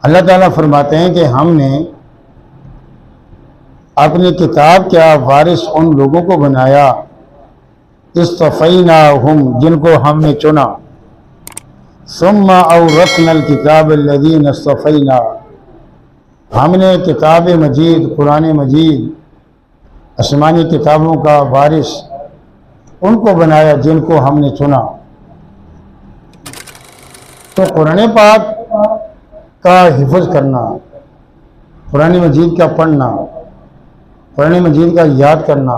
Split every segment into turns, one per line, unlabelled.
اللہ تعالیٰ فرماتے ہیں کہ ہم نے اپنی کتاب کیا وارث ان لوگوں کو بنایا اصطفیناہم جن کو ہم نے چنا، ثم اورثنا الکتاب الذین اصطفینا ہم نے کتاب مجید قرآن مجید آسمانی کتابوں کا وارث ان کو بنایا جن کو ہم نے چنا۔ تو قرآن پاک کا حفظ کرنا، قرآن مجید کا پڑھنا، قرآن مجید کا یاد کرنا،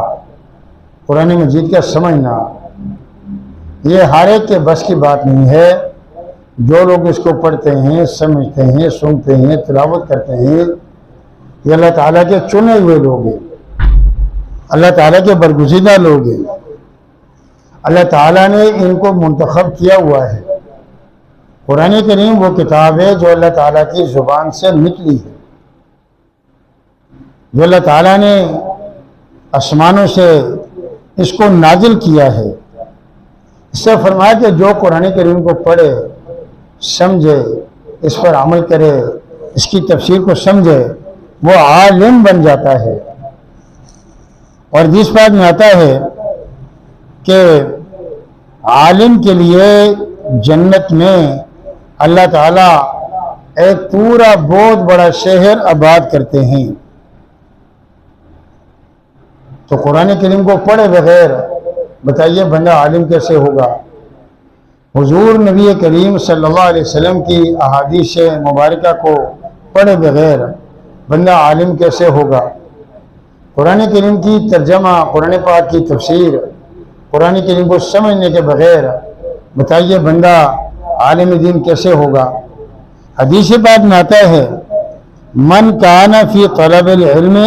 قرآن مجید کا سمجھنا، یہ ہر ایک کے بس کی بات نہیں ہے۔ جو لوگ اس کو پڑھتے ہیں، سمجھتے ہیں، سنتے ہیں، تلاوت کرتے ہیں، یہ اللہ تعالیٰ کے چنے ہوئے لوگ ہیں، اللہ تعالیٰ کے برگزیدہ لوگ ہیں، اللہ تعالیٰ نے ان کو منتخب کیا ہوا ہے۔ قرآن کریم وہ کتاب ہے جو اللہ تعالیٰ کی زبان سے نکلی ہے، جو اللہ تعالیٰ نے آسمانوں سے اس کو نازل کیا ہے۔ اس سے فرمایا کہ جو قرآن کریم کو پڑھے، سمجھے، اس پر عمل کرے، اس کی تفسیر کو سمجھے، وہ عالم بن جاتا ہے۔ اور حدیث پاک میں آتا ہے کہ عالم کے لیے جنت میں اللہ تعالیٰ ایک پورا بہت بڑا شہر آباد کرتے ہیں۔ تو قرآن کریم کو پڑھے بغیر بتائیے بندہ عالم کیسے ہوگا؟ حضور نبی کریم صلی اللہ علیہ وسلم کی احادیث مبارکہ کو پڑھے بغیر بندہ عالم کیسے ہوگا؟ قرآن کریم کی ترجمہ، قرآن پاک کی تفسیر، قرآن کریم کو سمجھنے کے بغیر بتائیے بندہ عالم دین کیسے ہوگا؟ حدیث پاک میں آتا ہے من کان فی طلب العلم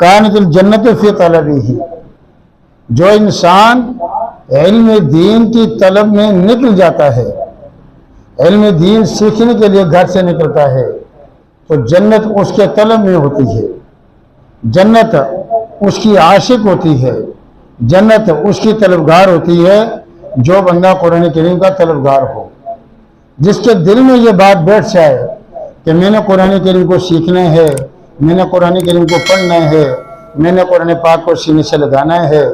کانت الجنت فی طلبہ، جو انسان علم دین کی طلب میں نکل جاتا ہے، علم دین سیکھنے کے لیے گھر سے نکلتا ہے، تو جنت اس کے طلب میں ہوتی ہے، جنت اس کی عاشق ہوتی ہے، جنت اس کی طلبگار ہوتی ہے۔ جو بندہ قرآن کریم کا طلبگار ہو، جس کے دل میں یہ بات بیٹھ جائے کہ میں نے قرآن کریم کو سیکھنا ہے، میں نے قرآن کریم کو پڑھنا ہے، میں نے قرآن پاک کو سینے سے لگانا ہے،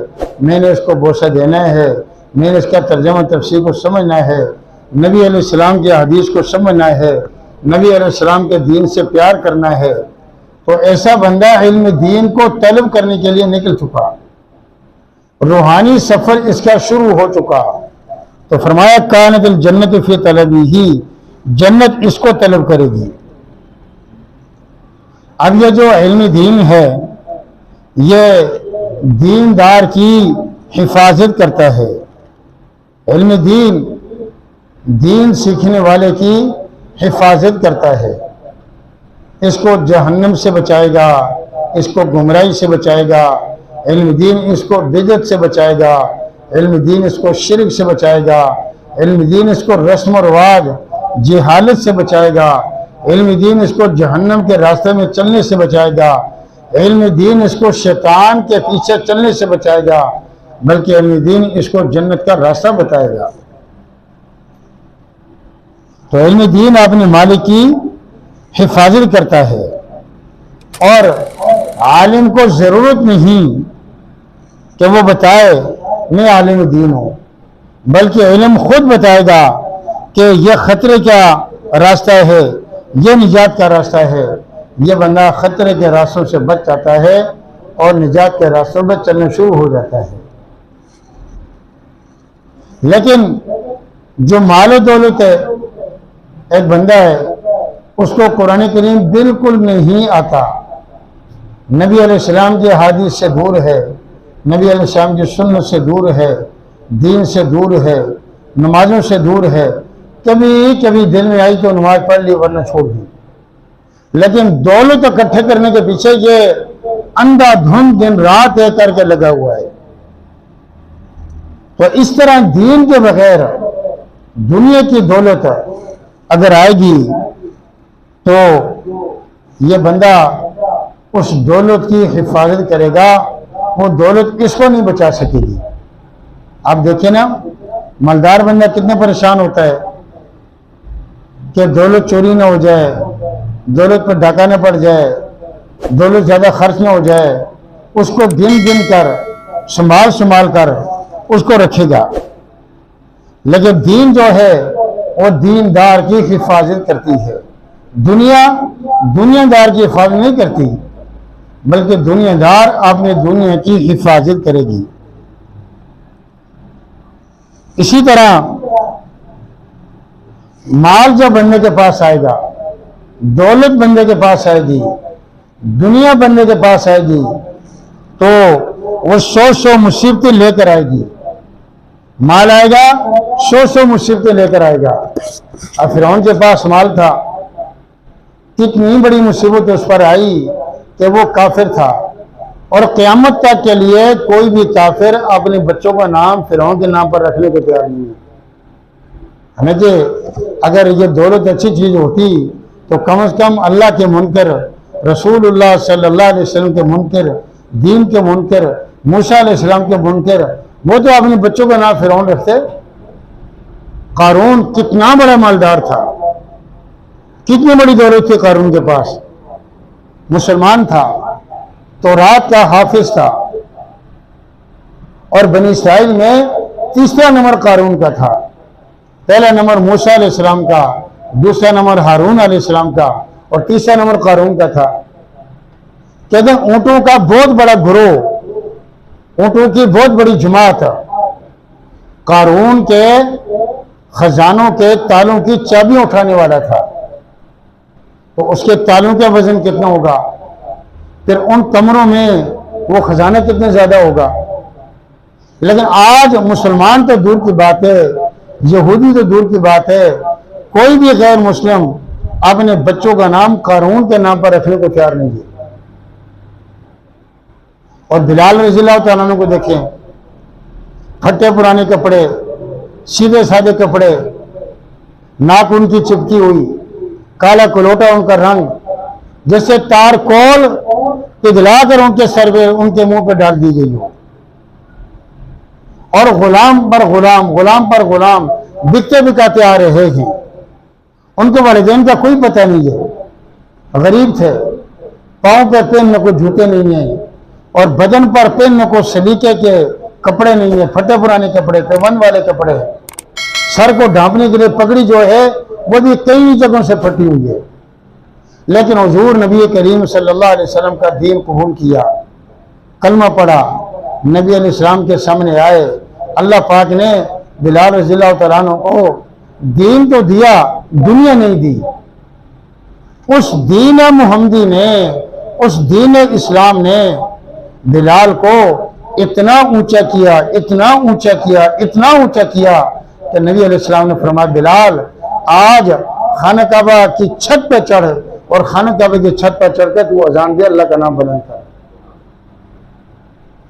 میں نے اس کو بوسہ دینا ہے، میں نے اس کا ترجمہ تفسیر کو سمجھنا ہے، نبی علیہ السلام کی حدیث کو سمجھنا ہے، نبی علیہ السلام کے دین سے پیار کرنا ہے، تو ایسا بندہ علم دین کو طلب کرنے کے لیے نکل چکا، روحانی سفر اس کا شروع ہو چکا۔ تو فرمایا کانت الجنت فی طلبہ، جنت اس کو طلب کرے گی۔ اب یہ جو علم دین ہے یہ دیندار کی حفاظت کرتا ہے، علم دین سیکھنے والے کی حفاظت کرتا ہے، اس کو جہنم سے بچائے گا، اس کو گمراہی سے بچائے گا، علم دین اس کو بدعت سے بچائے گا، علم دین اس کو شرک سے بچائے گا، علم دین اس کو رسم و رواج جہالت سے بچائے گا، علم دین اس کو جہنم کے راستے میں چلنے سے بچائے گا، علم دین اس کو شیطان کے پیچھے چلنے سے بچائے گا، بلکہ علم دین اس کو جنت کا راستہ بتائے گا۔ تو علم دین اپنے مالک کی حفاظت کرتا ہے، اور عالم کو ضرورت نہیں کہ وہ بتائے میں عالم دین ہوں، بلکہ علم خود بتائے گا کہ یہ خطرے کا راستہ ہے، یہ نجات کا راستہ ہے۔ یہ بندہ خطرے کے راستوں سے بچ جاتا ہے اور نجات کے راستوں پہ چلنا شروع ہو جاتا ہے۔ لیکن جو مال و دولت ہے، ایک بندہ ہے اس کو قرآن کریم بالکل نہیں آتا، نبی علیہ السلام کی حدیث سے دور ہے، نبی علیہ السلام کی سنت سے دور ہے، دین سے دور ہے، نمازوں سے دور ہے، کبھی دل میں آئی تو نماز پڑھ لی ورنہ چھوڑ دی، لیکن دولت اکٹھے کرنے کے پیچھے یہ اندھا دھند دن رات ایک کر کے لگا ہوا ہے۔ تو اس طرح دین کے بغیر دنیا کی دولت اگر آئے گی تو یہ بندہ اس دولت کی حفاظت کرے گا، وہ دولت اس کو نہیں بچا سکے گی۔ آپ دیکھیں نا، مالدار بندہ کتنے پریشان ہوتا ہے کہ دولت چوری نہ ہو جائے، دولت پر ڈاکہ نہ پڑ جائے، دولت زیادہ خرچ نہ ہو جائے، اس کو گن گن کر سنبھال کر اس کو رکھے گا۔ لیکن دین جو ہے وہ دیندار کی حفاظت کرتی ہے، دنیا دار کی حفاظت نہیں کرتی، بلکہ دنیا دار اپنے دنیا کی حفاظت کرے گی۔ اسی طرح مال جب بندے کے پاس آئے گا، دولت بندے کے پاس آئے گی، دنیا بندے کے پاس آئے گی، تو وہ سو مصیبتیں لے کر آئے گی۔ مال آئے گا، سو مصیبتیں لے کر آئے گا۔ اب فرعون کے پاس مال تھا، کتنی بڑی مصیبت اس پر آئی کہ وہ کافر تھا، اور قیامت تک کے لیے کوئی بھی کافر اپنے بچوں کا نام فرعون کے نام پر رکھنے کو تیار نہیں ہے۔ ہمیں کہ اگر یہ دولت اچھی چیز ہوتی تو کم از کم اللہ کے منکر، رسول اللہ صلی اللہ علیہ وسلم کے منکر، دین کے منکر، موسیٰ علیہ السلام کے منکر، وہ تو اپنے بچوں کا نام فرعون رکھتے۔ قارون کتنا بڑا مالدار تھا، کتنی بڑی دولت تھی قارون کے پاس، مسلمان تھا، تورات کا حافظ تھا، اور بنی اسرائیل میں تیسرا نمبر قارون کا تھا۔ پہلا نمبر موسیٰ علیہ السلام کا، دوسرا نمبر ہارون علیہ السلام کا، اور تیسرا نمبر قارون کا تھا۔ کہتے ہیں اونٹوں کا بہت بڑا گروہ، اونٹوں کی بہت بڑی جماعت قارون کے خزانوں کے تالوں کی چابیاں اٹھانے والا تھا، تو اس کے تالوں کا وزن کتنا ہوگا، پھر ان کمروں میں وہ خزانہ کتنا زیادہ ہوگا۔ لیکن آج مسلمان تو دور کی بات ہے، یہودی تو دور کی بات ہے، کوئی بھی غیر مسلم اپنے بچوں کا نام قارون کے نام پر رکھنے کو تیار نہیں ہے۔ اور بلال رضی اللہ تعالیٰ عنہ کو دیکھیں، پھٹے پرانے کپڑے، سیدھے سادے کپڑے، ناک ان کی چپکی ہوئی، کالا کلوٹا ان کا رنگ، جیسے تار کول پگھلا کر ان کے سر پہ، ان کے منہ پہ ڈال دی گئی ہو، اور غلام پر غلام بکتے بکاتے آ رہے ہیں۔ ان کے والدین کا کوئی پتہ نہیں ہے، غریب تھے، پاؤں پہ پہننے کو جوتے نہیں ہیں، اور بدن پر پہننے کو سلیقے کے کپڑے نہیں ہیں، پھٹے پرانے کپڑے، پیوند والے کپڑے، سر کو ڈھانپنے کے لیے پگڑی جو ہے وہ بھی کئی جگہوں سے پھٹی ہوئی ہے۔ لیکن حضور نبی کریم صلی اللہ علیہ وسلم کا دین قبول کیا، کلمہ پڑھا، نبی علیہ السلام کے سامنے آئے، اللہ پاک نے بلال رضی اللہ تعالیٰ عنہ کو دین تو دیا، دنیا نہیں دی۔ اس دین محمدی نے، اس دین اسلام نے بلال کو اتنا اونچا کیا، اتنا اونچا کیا، اتنا اونچا کیا کہ نبی علیہ السلام نے فرمایا بلال آج خانہ کعبہ کی چھت پہ چڑھ، اور خانہ کعبہ کی چھت پہ چڑھ کے تو اذان دے، اللہ کا نام بلند کر۔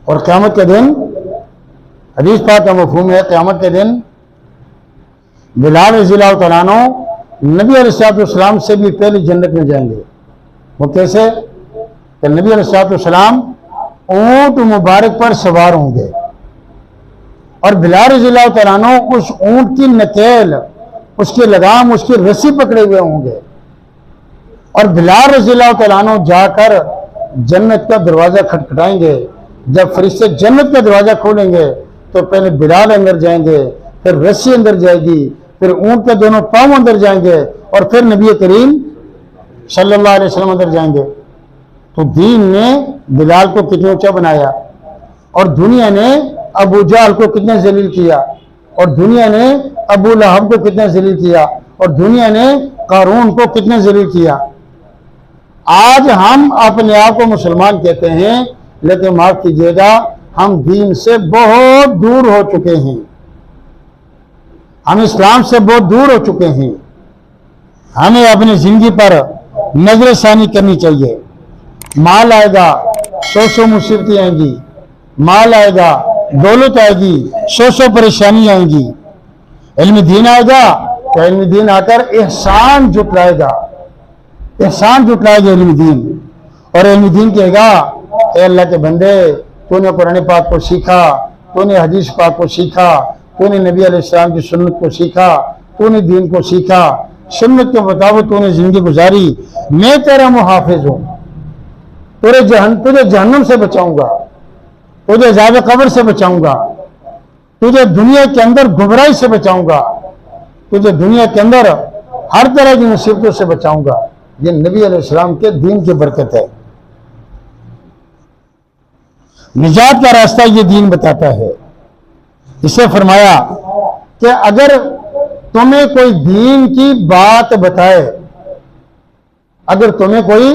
اور قیامت کے دن حدیث پاک کا مفہوم ہے، قیامت کے دن بلال رضی اللہ تعالیٰ عنہ نبی علیہ السلام سے بھی پہلے جنت میں جائیں گے۔ وہ کیسے؟ کہ نبی علیہ السلام اونٹ مبارک پر سوار ہوں گے، اور بلال رضی اللہ تعالیٰ عنہ اس اونٹ کی نکیل، اس کی لگام، اس کی رسی پکڑے ہوئے ہوں گے، اور بلال رضی اللہ تعالیٰ عنہ جا کر جنت کا دروازہ کھٹکھٹائیں گے۔ جب فرشتے جنت کا دروازہ کھولیں گے تو پہلے بلال اندر جائیں گے، پھر رسی اندر جائے گی، پھر اونٹ کے دونوں پاؤں اندر جائیں گے، اور پھر نبی کریم صلی اللہ علیہ وسلم اندر جائیں گے۔ تو دین نے بلال کو کتنا اونچا بنایا، اور دنیا نے ابو جہل کو کتنا ذلیل کیا، اور دنیا نے ابو لہب کو کتنا ذلیل کیا، اور دنیا نے قارون کو کتنا ذلیل کیا۔ آج ہم اپنے آپ کو مسلمان کہتے ہیں، لیکن معاف کیجیے گا ہم دین سے بہت دور ہو چکے ہیں، ہم اسلام سے بہت دور ہو چکے ہیں۔ ہمیں اپنی زندگی پر نظر ثانی کرنی چاہیے۔ مال آئے گا، سو مصیبتیں آئیں گی، مال آئے گا، دولت آئے گی، سو پریشانی آئیں گی۔ علم دین آئے گا تو علم دین آ کر احسان جٹلائے گا، احسان جٹلائے گا علم دین، اور علم دین کہے گا اے اللہ کے بندے، تو نے قرآن پاک کو سیکھا، تو نے حدیث پاک کو سیکھا، تو نے نبی علیہ السلام کی سنت کو سیکھا، تو نے دین کو سیکھا، سنت کے مطابق تو نے زندگی گزاری، میں تیرا محافظ ہوں، تجھے جہنم سے بچاؤں گا، تجھے عذاب قبر سے بچاؤں گا، تجھے دنیا کے اندر گمراہی سے بچاؤں گا، تجھے دنیا کے اندر ہر طرح کی مصیبتوں سے بچاؤں گا۔ یہ نبی علیہ السلام کے دین کی برکت ہے۔ نجات کا راستہ یہ دین بتاتا ہے۔ اسے فرمایا کہ اگر تمہیں کوئی دین کی بات بتائے، اگر تمہیں کوئی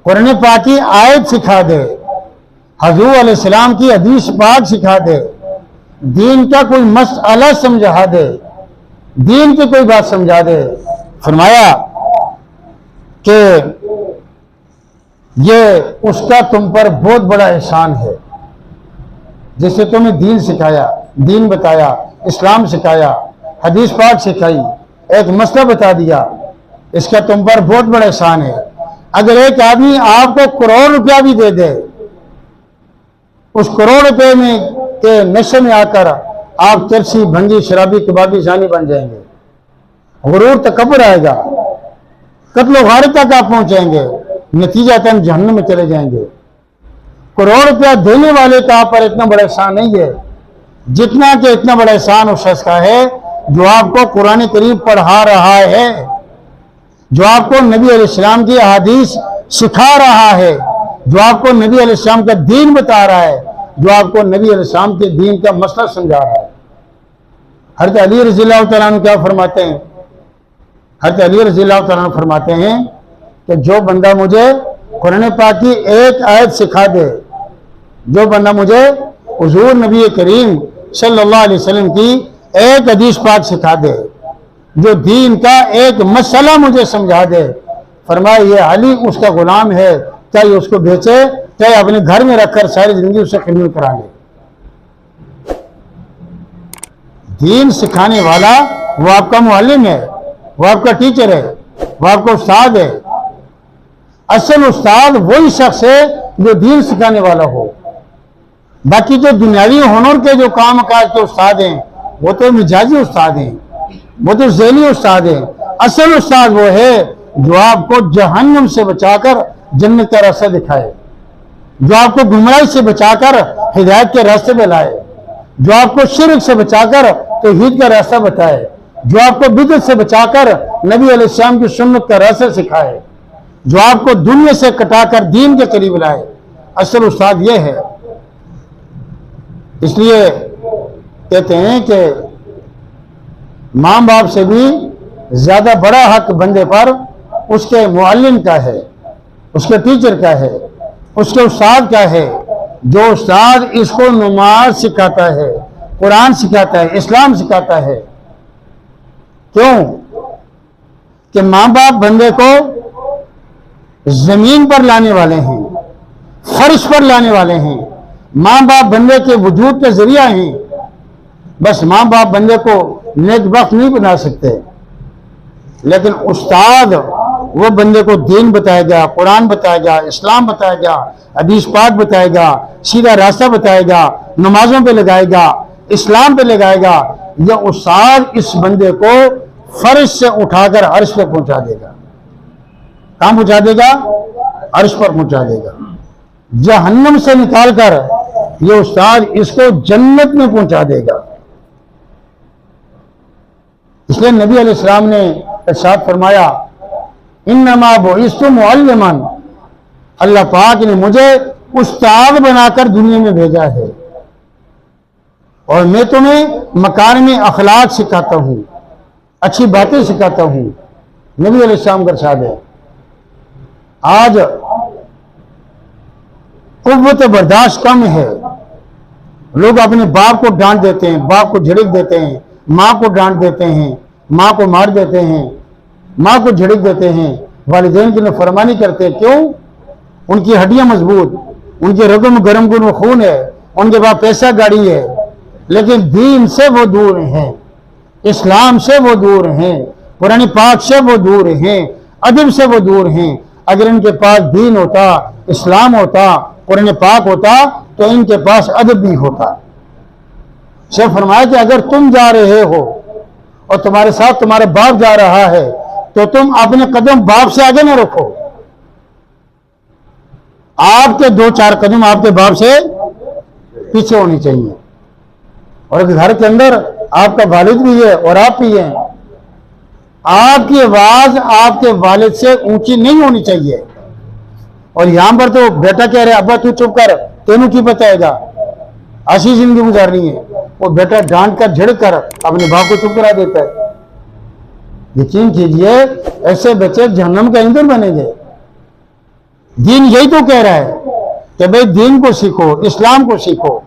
قرآن پاک کی آیت سکھا دے، حضور علیہ السلام کی حدیث پاک سکھا دے، دین کا کوئی مسئلہ سمجھا دے، دین کی کوئی بات سمجھا دے، فرمایا کہ یہ اس کا تم پر بہت بڑا احسان ہے، جسے تمہیں دین سکھایا، دین بتایا، اسلام سکھایا، حدیث پاک سکھائی، ایک مسئلہ بتا دیا، اس کا تم پر بہت بڑا احسان ہے۔ اگر ایک آدمی آپ کو کروڑ روپیہ بھی دے دے، اس کروڑ روپے میں کے نشے میں آ کر آپ چرسی، بھنگی، شرابی، کبابی، زانی بن جائیں گے، غرور تکبر آئے گا، قتل و غارت تک آپ پہنچیں گے، نتیجتاً جہنم میں چلے جائیں گے۔ کروڑ روپیہ دینے والے کا آپ پر اتنا بڑا احسان نہیں ہے جتنا کہ اتنا بڑا احسان اس شخص کا ہے جو آپ کو قرآن کریم پڑھا رہا ہے، جو آپ کو نبی علیہ السلام کی احادیث سکھا رہا ہے، جو آپ کو نبی علیہ السلام کا دین بتا رہا ہے، جو آپ کو نبی علیہ السلام کے دین کا مسئلہ سمجھا رہا ہے۔ حضرت علی رضی اللہ تعالیٰ عنہ کیا فرماتے ہیں؟ حضرت علی رضی اللہ تعالیٰ عنہ فرماتے ہیں کہ جو بندہ مجھے قرآن پاک کی ایک آیت سکھا دے، جو بندہ مجھے حضور نبی کریم صلی اللہ علیہ وسلم کی ایک حدیث پاک سکھا دے، جو دین کا ایک مسئلہ مجھے سمجھا دے، فرمایا یہ علی اس کا غلام ہے، چاہے اس کو بیچے، چاہے اپنے گھر میں رکھ کر ساری زندگی اسے خدمت کرا لے۔ دین سکھانے والا وہ آپ کا معلم ہے، وہ آپ کا ٹیچر ہے، وہ آپ کا استاد ہے۔ اصل استاد وہی شخص ہے جو دین سکھانے والا ہو۔ باقی جو دنیاوی ہنر کے جو کام کاج کے استاد ہیں وہ تو مجازی استاد ہیں، وہ تو ذہنی استاد ہیں۔ اصل استاد وہ ہے جو آپ کو جہنم سے بچا کر جنت کا راستہ دکھائے، جو آپ کو گمراہی سے بچا کر ہدایت کے راستے پہ لائے، جو آپ کو شرک سے بچا کر توحید کا راستہ بتائے، جو آپ کو بدعت سے بچا کر نبی علیہ السلام کی سنت کا راستہ سکھائے، جو آپ کو دنیا سے کٹا کر دین کے قریب لائے۔ اصل استاد یہ ہے۔ اس لیے کہتے ہیں کہ ماں باپ سے بھی زیادہ بڑا حق بندے پر اس کے معلم کا ہے، اس کے ٹیچر کا ہے، اس کے استاد کا ہے۔ جو استاد اس کو نماز سکھاتا ہے، قرآن سکھاتا ہے، اسلام سکھاتا ہے۔ کیوں کہ ماں باپ بندے کو زمین پر لانے والے ہیں، فرش پر لانے والے ہیں۔ ماں باپ بندے کے وجود کے ذریعہ ہیں، بس ماں باپ بندے کو نیک بخت نہیں بنا سکتے، لیکن استاد وہ بندے کو دین بتائے گا، قرآن بتائے گا، اسلام بتائے گا، حدیث پاک بتائے گا، سیدھا راستہ بتائے گا، نمازوں پہ لگائے گا، اسلام پہ لگائے گا۔ یہ استاد اس بندے کو فرش سے اٹھا کر عرش پہ پہنچا دے گا۔ کہاں پہنچا دے گا؟ عرش پر پہنچا دے گا۔ جہنم سے نکال کر یہ استاد اس کو جنت میں پہنچا دے گا۔ اس لیے نبی علیہ السلام نے ارشاد فرمایا انما بعثت معلما، اللہ پاک نے مجھے استاد بنا کر دنیا میں بھیجا ہے، اور میں تمہیں مکارم اخلاق سکھاتا ہوں، اچھی باتیں سکھاتا ہوں۔ نبی علیہ السلام کا ارشاد ہے۔ آج قوت برداشت کم ہے، لوگ اپنے باپ کو ڈانٹ دیتے ہیں، باپ کو جھڑک دیتے ہیں، ماں کو ڈانٹ دیتے ہیں، ماں کو مار دیتے ہیں، ماں کو جھڑک دیتے ہیں، والدین کی نافرمانی کرتے ہیں۔ کیوں؟ ان کی ہڈیاں مضبوط، ان کے رگوں میں گرم گرم خون ہے، ان کے پاس پیسہ گاڑی ہے، لیکن دین سے وہ دور ہیں، اسلام سے وہ دور ہیں، قرآن پاک سے وہ دور ہیں، ادب سے وہ دور ہیں۔ اگر ان کے پاس دین ہوتا، اسلام ہوتا، قرآن پاک ہوتا تو ان کے پاس ادب بھی ہوتا۔ شیخ فرمایا کہ اگر تم جا رہے ہو اور تمہارے ساتھ تمہارا باپ جا رہا ہے تو تم اپنے قدم باپ سے آگے نہ رکھو. آپ کے 2-4 قدم آپ کے باپ سے پیچھے ہونی چاہیے. اور گھر کے اندر آپ کا والد بھی ہے اور آپ بھی ہیں. آپ کی آواز آپ کے والد سے اونچی نہیں ہونی چاہیے. اور یہاں پر تو بیٹا کہہ رہے ابا تو چپ کر, تینوں کی بتائے گا, ایسی زندگی گزارنی ہے. وہ بیٹا ڈانٹ کر جھڑک کر اپنے باپ کو چپ کرا دیتا ہے. یقین کیجئے ایسے بچے جہنم کا ایندھن بنیں گے. دین یہی تو کہہ رہا ہے کہ بھئی دین کو سیکھو, اسلام کو سیکھو.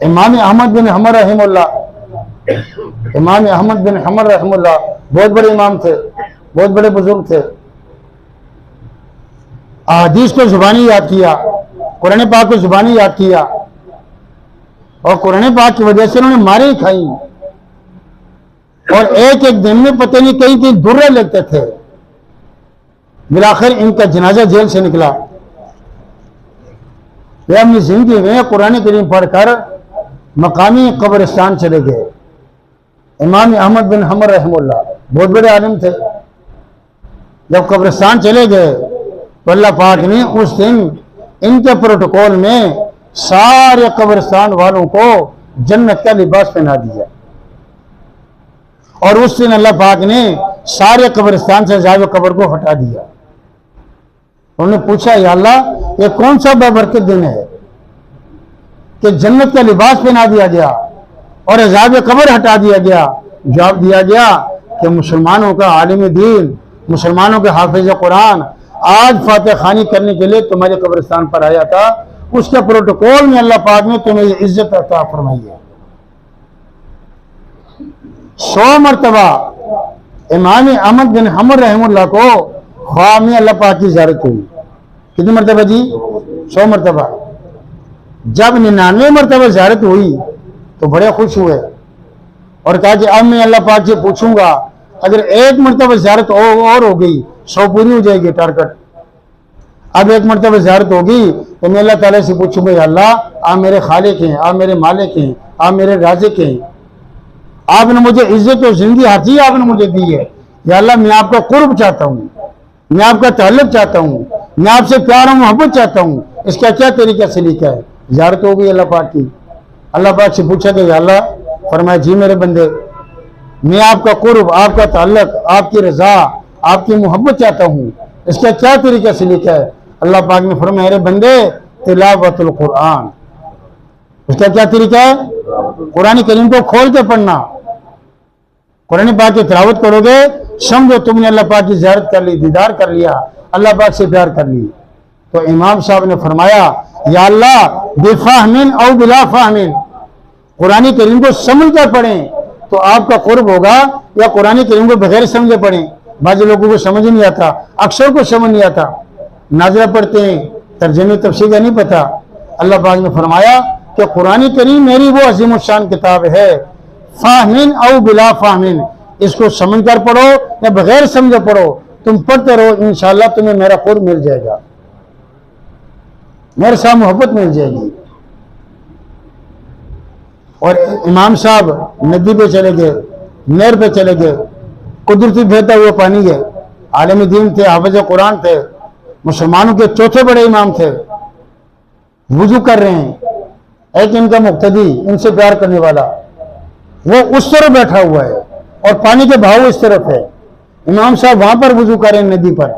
امام احمد بن حنبل رحمہ اللہ, امام احمد بن حنبل رحمہ اللہ بہت بڑے امام تھے, بہت بڑے بزرگ تھے. احادیث کو زبانی یاد کیا, قرآن پاک کو زبانی یاد کیا, اور قرآن پاک کی وجہ سے انہوں نے ماریں کھائیں. اور ایک دن میں پتہ نہیں کئی درے لگتے تھے. بالآخر ان کا جنازہ جیل سے نکلا. وہ اپنی زندگی میں قرآن کریم پڑھ کر مقامی قبرستان چلے گئے. امام احمد بن حنبل رحمہ اللہ بہت بڑے عالم تھے. جب قبرستان چلے گئے تو اللہ پاک نے اس دن ان کے پروٹوکول میں سارے قبرستان والوں کو جنت کا لباس پہنا دیا. اور اس دن اللہ پاک نے سارے قبرستان سے عذاب قبر کو ہٹا دیا. انہوں نے پوچھا یا اللہ یہ کون سا بابرکت دن ہے کہ جنت کا لباس پہنا دیا گیا اور عذاب قبر ہٹا دیا گیا؟ جواب دیا گیا کہ مسلمانوں کا عالم دین, مسلمانوں کے حافظ قرآن آج فاتح خوانی کرنے کے لیے تمہارے قبرستان پر آیا تھا. اس کے پروٹوکول میں اللہ پاک نے تمہیں یہ عزت عطا فرمائی ہے. 100 مرتبہ امام احمد بن حنبل رحمہ اللہ کو خواب میں اللہ پاک کی زیارت ہوئی. کتنی مرتبہ جی؟ 100 مرتبہ. جب 99 مرتبہ زیارت ہوئی تو بڑے خوش ہوئے اور کہا کہ اب میں اللہ پاک سے پوچھوں گا اگر 1 مرتبہ زیارت اور ہو گئی 100 پوری ہو جائے گی ٹارگٹ. اب 1 مرتبہ زیارت ہوگی تو میں اللہ تعالیٰ سے پوچھوں گا یا اللہ آپ میرے خالق ہیں, آپ میرے مالک ہیں, آپ میرے رازق ہیں, آپ نے مجھے عزت و زندگی ہر چیز آپ نے مجھے دی ہے. یا اللہ میں آپ کا قرب چاہتا ہوں, میں آپ کا تعلق چاہتا ہوں, میں آپ سے پیار و محبت چاہتا ہوں. اس کا کیا طریقہ سلیقہ ہے؟ زیارت ہو گئی اللہ پاک کی. اللہ پاک سے پوچھا کہ یا اللہ, فرمایا جی میرے بندے میں آپ کا قرب, آپ کا تعلق, آپ کی رضا, آپ کی محبت چاہتا ہوں. اس کا کیا طریقہ سلیقہ ہے؟ اللہ پاک نے فرمایا میرے بندے تلاوت القرآن. اس کا کیا طریقہ ہے؟ قرآن کریم کو کھول کے پڑھنا. قرآن پاک کی تلاوت کرو گے سمجھو تم نے اللہ پاک کی زیارت کر لی, دیدار کر لیا, اللہ پاک سے پیار کر لی. تو امام صاحب نے فرمایا یا اللہ بفہمن او بلا فہمن, قرآن کریم کو سمجھ کر پڑھیں تو آپ کا قرب ہوگا, یا قرآن کریم کو بغیر سمجھے پڑھیں. بعض لوگوں کو سمجھ نہیں آتا, اکثر کو سمجھ نہیں آتا, ناظرہ پڑھتے ہیں ترجمے تفسیر کا نہیں پتہ. اللہ پاک نے فرمایا کہ قرآن کریم میری وہ عظیم الشان کتاب ہے, فاہمین او بلا فاہمین, اس کو سمجھ کر پڑھو یا بغیر سمجھے پڑھو, تم پڑھتے رہو, انشاءاللہ تمہیں میرا قرب مل جائے گا, میرے ساتھ محبت مل جائے گی. اور امام صاحب ندی پہ چلے گئے, نہر پہ چلے گئے, قدرتی بہتا ہوا پانی ہے, عالم دین تھے, حافظ قرآن تھے, مسلمانوں کے چوتھے بڑے امام تھے. وضو کر رہے ہیں, ایک ان کا مقتدی ان سے پیار کرنے والا وہ اس طرف بیٹھا ہوا ہے اور پانی کے بہاؤ اس طرف ہے. امام صاحب وہاں پر وضو کر رہے ہیں ندی پر.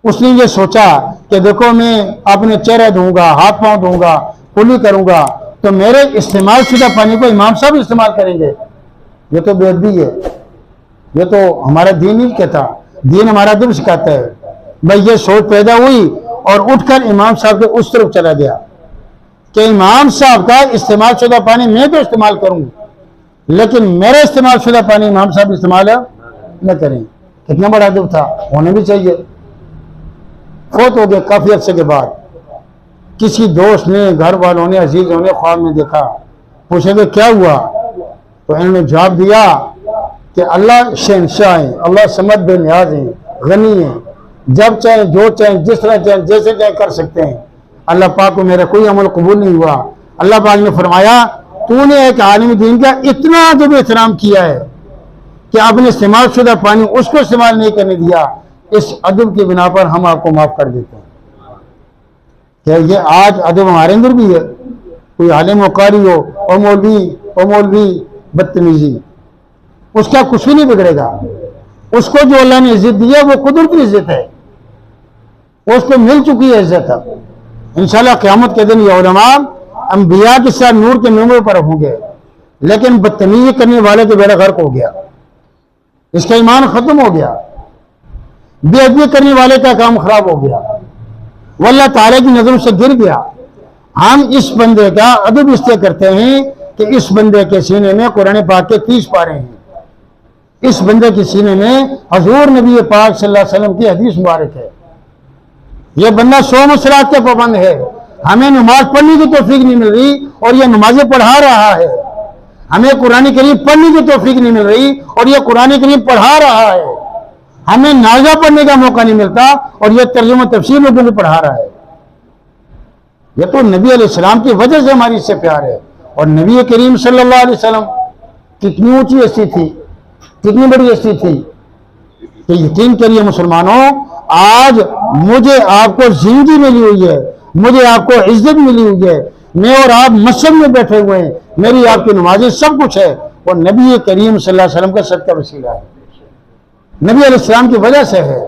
اس نے یہ سوچا کہ دیکھو میں اپنے چہرہ دوں گا, ہاتھ پاؤں دوں گا, کلی کروں گا تو میرے استعمال شدہ پانی کو امام صاحب استعمال کریں گے. یہ تو بے ادبی ہے, یہ تو ہمارا دین نہیں کہتا, دین ہمارا دل سکھاتا ہے. بھائی یہ سوچ پیدا ہوئی اور اٹھ کر امام صاحب کے اس طرف چلا گیا کہ امام صاحب کا استعمال شدہ پانی میں تو استعمال کروں لیکن میرا استعمال شدہ پانی امام صاحب استعمال نہ کریں. کتنا بڑا ادب تھا, ہونے بھی چاہیے. فوت ہو گئے کافی عرصے کے بعد. کسی دوست نے, گھر والوں نے, عزیزوں نے خواب میں دیکھا, پوچھے کہ کیا ہوا؟ تو انہوں نے جواب دیا کہ اللہ شہنشاہ ہیں, اللہ صمد بے نیاز ہیں, غنی ہیں, جب چاہیں جو چاہیں جس طرح چاہیں جیسے چاہیں کر سکتے ہیں. اللہ پاک کو میرا کوئی عمل قبول نہیں ہوا. اللہ پاک نے فرمایا تو نے ایک عالم دین کا اتنا ادب احترام کیا ہے کہ آپ نے استعمال شدہ پانی اس کو استعمال نہیں کرنے دیا، اس ادب کی بنا پر ہم آپ کو معاف کر دیتے ہیں۔ کہ یہ آج ادب ہمارے اندر بھی ہے، کوئی عالم و قاری ہو او مولوی بدتمیزی، اس کا کچھ بھی نہیں بگڑے گا۔ اس کو جو اللہ نے عزت دی ہے وہ قدرتی عزت ہے، اس کو مل چکی ہے عزت۔ انشاءاللہ قیامت کے دن یہ علماء انبیاء کے ساتھ نور کے نمبر پر ہوں گے، لیکن بدتمیزی کرنے والے کے بیڑا غرق ہو گیا، اس کا ایمان ختم ہو گیا، بے ادبی کرنے والے کا کام خراب ہو گیا، وہ اللہ تعالیٰ کی نظروں سے گر گیا۔ ہم اس بندے کا ادب اس سے کرتے ہیں کہ اس بندے کے سینے میں قرآن پاک کے 30 پارے ہیں، اس بندے کے سینے میں حضور نبی پاک صلی اللہ علیہ وسلم کی حدیث مبارک ہے، یہ بندہ 100 مسلات کے پابند ہے، ہمیں نماز پڑھنے کی توفیق نہیں مل رہی اور یہ نمازیں پڑھا رہا ہے، ہمیں قرآن کریم پڑھنے کی توفیق نہیں مل رہی اور یہ قرآن کریم پڑھا رہا ہے، ہمیں نازہ پڑھنے کا موقع نہیں ملتا اور یہ ترجمہ تفسیر لوگوں کو پڑھا رہا ہے۔ یہ تو نبی علیہ السلام کی وجہ سے ہماری اس سے پیار ہے، اور نبی کریم صلی اللہ علیہ وسلم کتنی اونچی ہستی تھی، کتنی بڑی ہستی تھی کہ یقین کریے مسلمانوں، آج مجھے آپ کو زندگی ملی ہوئی ہے، مجھے آپ کو عزت ملی ہوئی ہے، میں اور آپ مسجد میں بیٹھے ہوئے ہیں، میری آپ کی نمازیں سب کچھ ہے، اور نبی کریم صلی اللہ علیہ وسلم کا صدقہ وسیلہ ہے، نبی علیہ السلام کی وجہ سے ہے۔